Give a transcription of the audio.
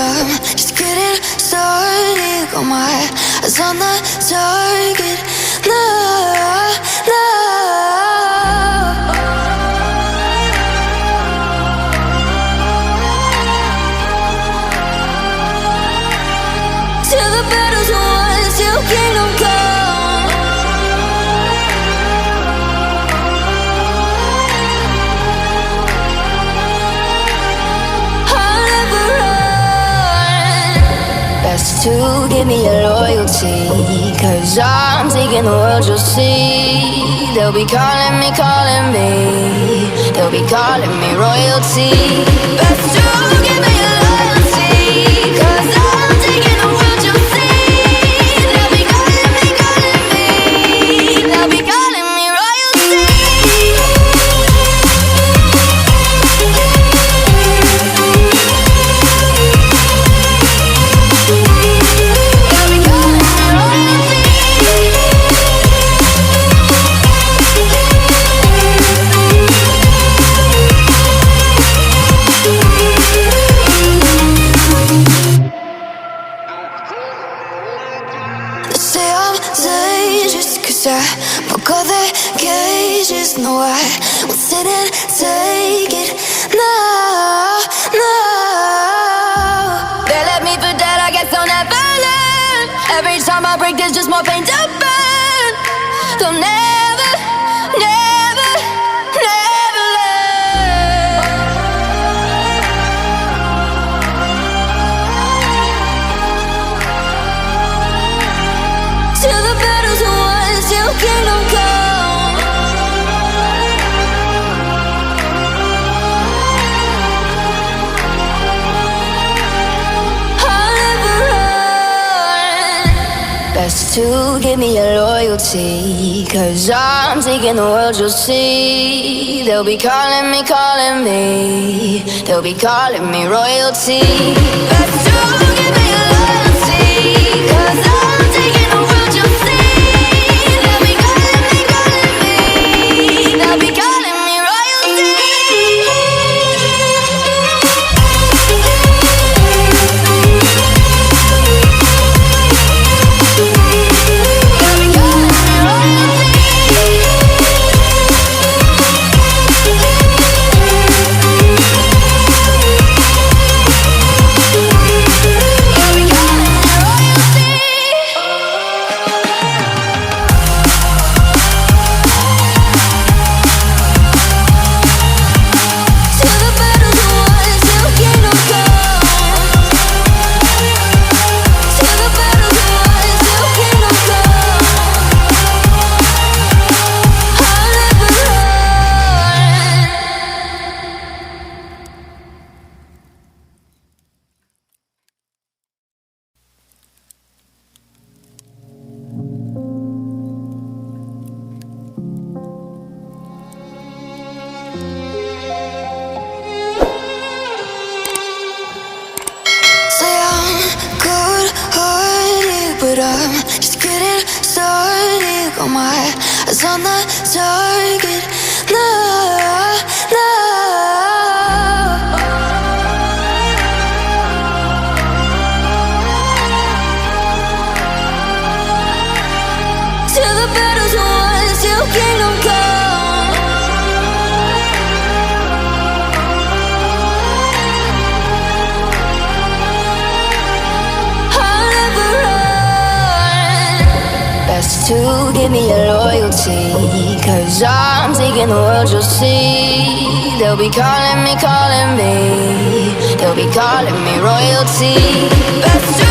I'm just getting started. Got my eyes on the target. No, no. Till the battle's won, till kingdom come. I'll never run. Best to give me your loyalty, 'cause I'm taking the world, you'll see. They'll be calling me, they'll be calling me royalty. Best to give me your loyalty, 'cause I'm taking the world, you'll see. They'll be calling me, they'll be calling me royalty. They'll be calling me royalty. They say I'm dangerous 'cause I broke all their cages. No, I won't sit and take it. No, no. They left me for dead, I guess I'll never learn. Every time I break, there's just more pain to burn. They'll never, never, never learn. Till the battle's won, till kingdom come. I'll never run. Best to give me your loyalty, 'cause I'm taking the world, you'll see. They'll be calling me, they'll be calling me royalty. Best to give me your loyalty, 'cause I'm taking the world, you'll see. They'll be calling me, they'll be calling me royalty. They'll be calling me royalty. They'll be calling me royalty. Till the battle's won, till kingdom come. Till the battle's won, till kingdom come. I'll never run. Say I'm good-hearted, but I'm just getting started. Got my eyes on the target. No, no. Till the battle's won, till kingdom come. I'll never run. Best to give me your loyalty, 'cause I'm taking the world, you'll see. They'll be calling me, they'll be calling me royalty. Best to